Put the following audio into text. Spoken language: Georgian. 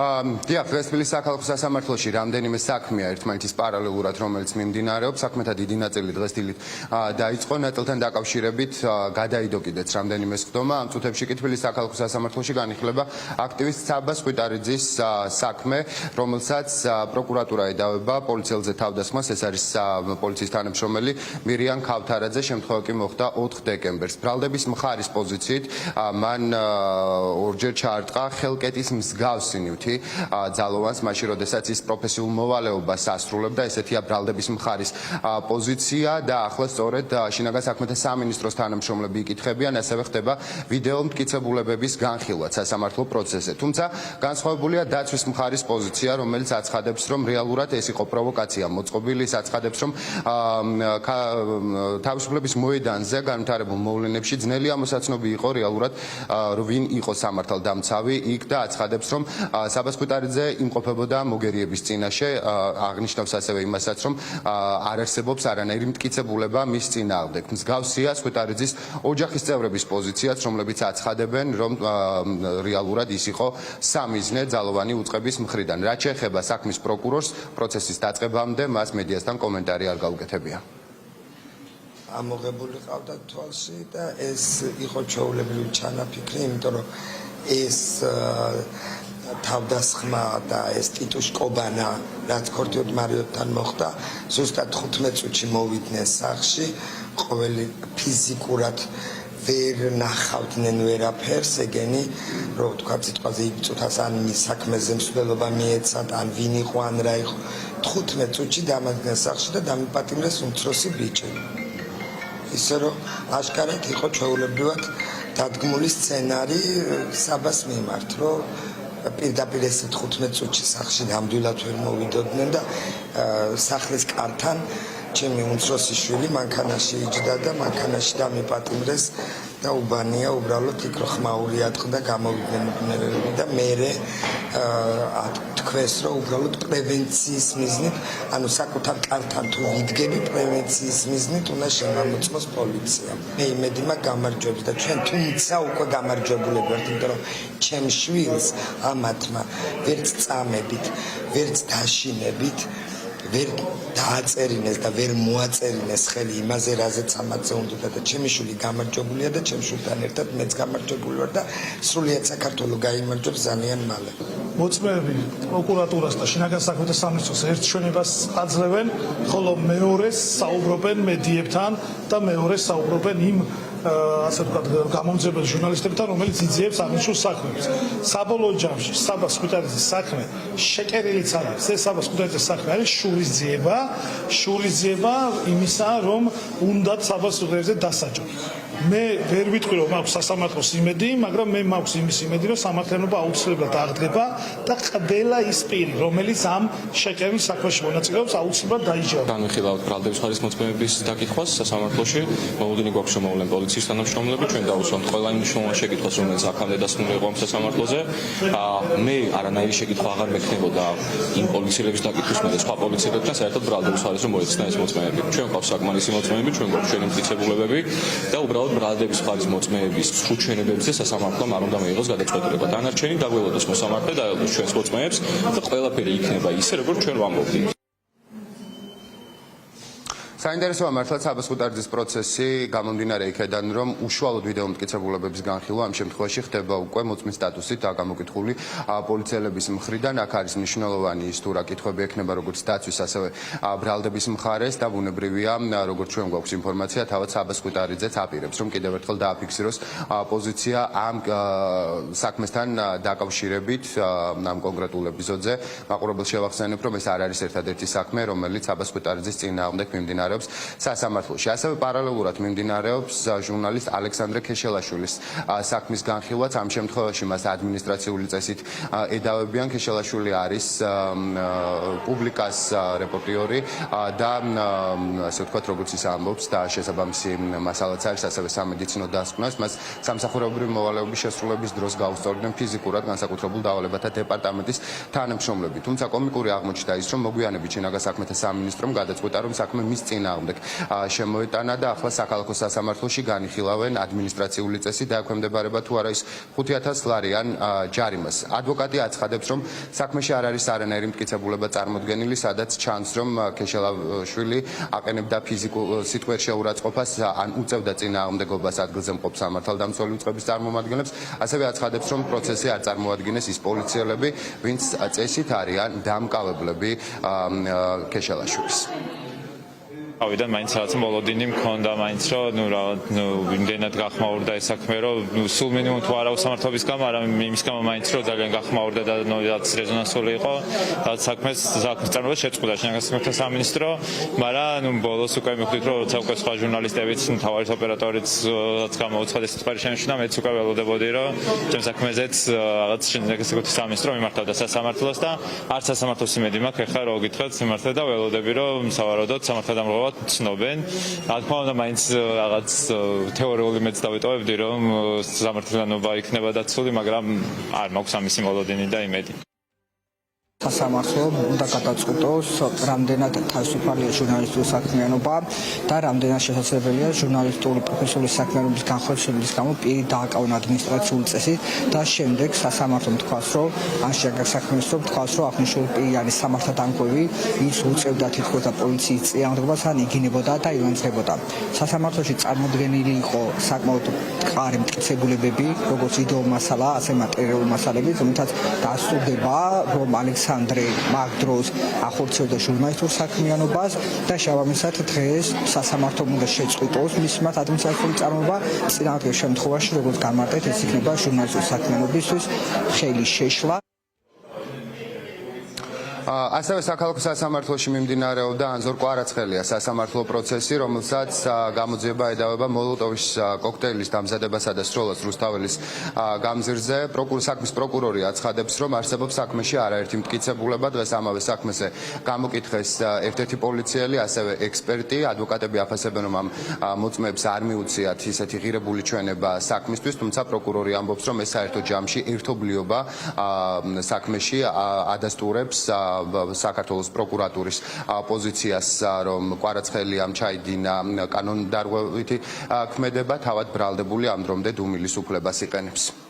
დიახ, დღეს თბილისის საქალაქო სასამართლოში რამდენიმე საქმეა ერთმანეთის პარალელურად, რომელიც მიმდინარეობს. საქმეთა დიდი ნაწილი დღეს დილით დაიწყო, ნაწილთან დაკავშირებით გადაიდო კიდეც რამდენიმე სხდომა. ამ წუთებში კი თბილისის საქალაქო სასამართლოში განიხილება აქტივისტ საბა სხვითარიძის საქმე, რომელსაც პროკურატურა ედავება პოლიციელზე თავდასხმას. ეს არის პოლიციის თანამშრომელი მირიან ქავთარაძე, შემთხვევა კი მოხდა 4 დეკემბერს. ბრალდების მხარის პოზიციით მან ორჯერ ჩაარტყა ხელკეტის მსგავსი ნივთი ძალოვანს, მაშინ როდესაც ის პროფესიულ მოვალეობას ასრულებდა. ესეთია ბრალდების მხარის პოზიცია და ახლა სწორედ შინაგან საქმეთა სამინისტროს თანამშრომლები იკითხებიან, ასევე ხდება ვიდეო მტკიცებულებების განხილვა სასამართლო პროცესზე. თუმცა განსხვავებულია დაცვის მხარის პოზიცია, რომელიც აცხადებს, რომ რეალურად ეს იყო პროვოკაცია მოწყობილი, ის აცხადებს, რომ თავისუფლების მოედანზე განვითარებულ მოვლენებში ძნელი ამოსაცნობი იყო რეალურად, ვინ იყო სამართალდამცავი იქ და აცხადებს, რომ საბა სხვითარიძე იმყოფებოდა მოგერიების წინაშე, აღნიშნავს ასევე იმასაც, რომ არ არსებობს არანაირი მტკიცებულება მის წინააღმდეგ. მსგავსია სხვითარიძის ოჯახის წევრების პოზიციაც, რომლებიც აცხადებენ, რომ რეალურად ის იყო სამიზნე ძალოვანი უწყების მხრიდან. რაც შეეხება საქმის პროკურორს, პროცესის დაწყებამდე მას მედიასთან კომენტარი არ გაუკეთებია. ამოღებული ყავდა თვალში და ეს იყო ჩვეულებრივი ჩანაფიქრი, იმიტომ რომ ეს თავდასხმა და ეს ტიტუშკობანა, რაც ქორთიოდ მარიოტთან მოხდა, ზუსტად 15 წუთში მოვიდნენ სახლში, ყოველი ფიზიკურად ვერ ნახავდნენ ვერაფერს, ეგენი, რომ თქვა სიტყვაზე იბწუთას ან მის საქმეზე მსვლელობა მიეცათ, ან ვინ იყო, ან რა იყო. 15 წუთში დამადგენ სახლში და დამიპატიმრეს უმცროსი ბიჭი. ისე რომ აშკარად იყო ჩვეულებრივად დადგმული სცენარი საბას მიმართ, რომ პირდაპირ ეს 15 წუთში სახლში ნამდვილად ვერ მოვიდოდნენ და სახლის კართან ჩემი უმცროსი შვილი მანქანაში იჯდა და მანქანაში დამიპატიმრეს და უბანია უბრალოდ იქ რო ხმაური ატყდა გამოვიდნენ მკვლელები და მე თქვეს რომ უბრალოდ პრევენციის მიზნით, ანუ საკუთარ კართან თუ ვიდგები პრევენციის მიზნით უნდა შემამოწმოს პოლიცია. მე იმედი მაქვს გამარჯვებს და ჩვენ თუმცა უკვე გამარჯვებულები ვართ, იმიტომ რომ ჩემ შვილს ამათმა ვერც წამებით, ვერც დაშინებით ვერ დააწერინეს და ვერ მოაწერინეს ხელი იმაზე, რაზეც ამათზე უნდა და ჩემი შვილი გამარჯვებულია და ჩემ შვილთან ერთად მეც გამარჯვებული ვარ და სრულიად საქართველო გაიმარჯვებს ძალიან მალე. მოწმეები პროკურატურას და შინაგან საქმეთა სამინისტროს ერთ ჩვენებას აძლევენ, ხოლო მეორეს საუბრობენ მედიებთან და მეორეს საუბრობენ იმ ასე ვთქვათ გამომძებელ ჟურნალისტებთან, რომელიც იძიებს აღნიშნულ საქმეებს. საბოლოო ჯამში საბა სხვითარიძის საქმე შეკერილიც არის. ეს საბა სხვითარიძის საქმე არის შურისძიება იმისა, რომ უნდათ საბა სხვითარიძე დასაჯო. მე ვერ ვიტყვი რომ მაქვს სასამართლოს იმედი, მაგრამ მე მაქვს იმის იმედი, რომ სამართლიანობა აუცილებლად აღდგება და ყველა ის პირი, რომელიც ამ შეკერილ საქმეში მონაწილეობს, აუცილებლად დაიჯერა. განვიხილავთ ბრალდების მხარის მოწმეების დაკითხვას სასამართლოში. მოლოდინი გვაქვს რომ მოვლენ პოლიციის თანამშრომლები, ჩვენ დავუსვამთ ყველა იმ მნიშვნელოვან შეკითხვას, რომელიც აქამდე დასმული იყო ამ სასამართლოზე. მე არანაირი შეკითხვა აღარ მექნებოდა იმ პოლიციელების დაკითხვის მერე სხვა პოლიციელებთან, საერთოდ ბრალდების მხარეს რომ მოეცნა ეს მოწმეები. ჩვენ გვაქვს საკმარისი მოწმეები, ჩვენ გვაქვს ჩვენი მტკიცებულებები და უბრალოდ ბრალდების მხარის მოწმეების სრულჩვენებებზე სასამართლომ არ უნდა მიიღოს გადაწყვეტილება. დანარჩენი დაგველოდოს მოსამართლე, დაელოდოს ჩვენს მოწმეებს და ყველაფერი იქნება ისე, როგორც ჩვენ ვამბობდით. საინტერესოა მართლაც საბა სხვითარიძის პროცესი გამომდინარე იქედან, რომ უშუალოდ ვიდეო მტკიცებულებების განხილვა ამ შემთხვევაში ხდება უკვე მოწმის სტატუსით გამოკითხული პოლიციელების მხრიდან. აქ არის მნიშვნელოვანი ის თუ რა კითხვები ექნება როგორც დაცვის, ასევე ბრალდების მხარეს და ბუნებრივია, როგორც ჩვენ გვაქვს ინფორმაცია, თავად საბა სხვითარიძეც აპირებს, რომ კიდევ ერთხელ დააფიქსიროს პოზიცია ამ საქმესთან დაკავშირებით, ამ კონკრეტულ ეპიზოდზე. მაყურებელს შევახსენებ, რომ ეს არ არის ერთადერთი საქმე, რომელიც საბა სხვითარიძის წინააღმდეგ მიმდინარეობს სასამართლოში. ასევე პარალელურად მიმდინარეობს ჟურნალისტ ალექსანდრე ქეშელაშვილის საქმის განხილვაც. ამ შემთხვევაში მას ადმინისტრაციული წესით ედავებიან. ქეშელაშვილი არის პუბლიკას რეპორტიორი და ასე ვთქვათ, როგორც ის ამბობს და შესაბამისი მასალაც არის, ასევე სამედიცინო დასკვნას. მას სამსახურებრივი მოვალეობის შესრულების დროს გაუსწორდნენ ფიზიკურად განსაკუთრებულ დავალებათა დეპარტამენტის თანამშრომლები. თუმცა კომიკური აღმოჩნდა ის, რომ მოგვიანებით შინაგან საქმეთა სამინისტრომ გადაწყვიტა, რომ საქმე მის წინ წინააღმდეგ შემოეტანა და ახლა საქალაქო სასამართლოში განიხილავენ ადმინისტრაციული წესი დაექვემდებარება თუ არა ის 5000 ლარი ან ჯარიმას. ადვოკატი აცხადებს, რომ საქმეში არ არის არანაირი მტკიცებულება წარმოდგენილი, სადაც ჩანს, რომ ქეშელაშვილი აყენებდა ფიზიკურ სიტყვიერ შეურაცხყოფას ან უწევდა წინააღმდეგობას ადგილზე მყოფ სამართალდამცველი უწყების წარმომადგენლებს. ასევე აცხადებს, რომ პროცესზე არ წარმოადგინეს ის პოლიციელები, ვინც წესით არიან დამკავებლები ქეშელაშვილის. ავიდან მაინც რაღაც მოლოდინი მქონდა მაინც რომ იმდენად გახმაურდა ეს საქმე რომ სულ მინიმუმ თუ არა უსამართლობის გამო არამედ იმის გამო მაინც რომ ძალიან გახმაურდა და რაღაც რეზონანსული იყო რაღაც საქმეს წარმოება შეწყდა შინაგან საქმეთა სამინისტრო მაგრამ ბოლოს უკვე მივხვდით რომ როცა უკვე სხვა ჟურნალისტებიც მთავარი ოპერატორიც რაც გამოუცხადა სიტყვარი შენიშნა მეც უკვე ველოდებოდი რომ ჩემ საქმეზეც რაღაც შინაგან საქმეთა სამინისტრო მიმართავდა სასამართლოს და არც სასამართლოს იმედი მაქვს ეხლა რო გითხრათ სიმართლე და ველოდები რომ სავარაუდოდ სამართალდამღობა ცნობენ. რა თქმა უნდა, მაინც რაღაც თეორიული მეც დავიტოვებდი, რომ სამართლიანობა იქნება დაცული, მაგრამ არ მაქვს ამისი მოლოდინი და იმედი. სასამართლო უნდა გადაწყვიტოს, რამდენად თავისუფალია ჟურნალისტური საქმიანობა და რამდენად შესაძლებელია ჟურნალისტური პროფესიული საქმიანობის განხორციელების გამო პირი დააკავონ ადმინისტრაციული წესით და შემდეგ სასამართლომ თქვას, რომ ან შეგარ საქმიანობას თქვას, რომ აღნიშნული პირი არის სამართალდამკვირვი, ის უწევდა თითქოს და პოლიციის წინააღმდეგობას ან იგინებოდა და ილანძღებოდა. სასამართლოში წარმოდგენილი იყო საკმაოდ მყარი მტკიცებულებები, როგორც ვიდეო მასალა, ასე მატერიალური მასალები, რომელთაც დასტურდება, რომ ალექსანდრე მაგ დროს ახორციელდა ჟურნალისტურ საქმიანობას და შესაბამისად დღეს სასამართლომ უნდა შეწყვიტოს მის მიმართ ადმინისტრაციული წარმოება წინააღმდეგ შემთხვევაში, როგორც გამარტეთ, ეს იქნება ჟურნალისტური საქმიანობისთვის ხელი შეშლა. ასევე საქალაქო სასამართლოში მიმდინარეობდა ანზორ კვარაცხელია სასამართლო პროცესი, რომელსაც გამოძიება ედავება მოლოტოვის კოქტეილის დამზადებასა და სროლას რუსთაველის გამზირზე. საქმის პროკურორი აცხადებს, რომ არსებობს საქმეში არაერთი მტკიცებულება. დღეს ამავე საქმეზე გამოკითხეს ერთ-ერთი პოლიციელი, ასევე ექსპერტი. ადვოკატები აფასებენ, რომ ამ მოწმეებს არ მიუციათ ისეთი ღირებული ჩვენება საქმისთვის, თუმცა პროკურორი ამბობს, რომ ეს საერთო ჯამში ერთობლიობა საქმეში ადასტურებს საქართველოს პროკურატურის პოზიციას, რომ კვარაცხელიამ ჩაიდინა კანონდარღვევითი ქმედება, თავად ბრალდებული ამ დრომდე დუმილის უფლებას იყენებს.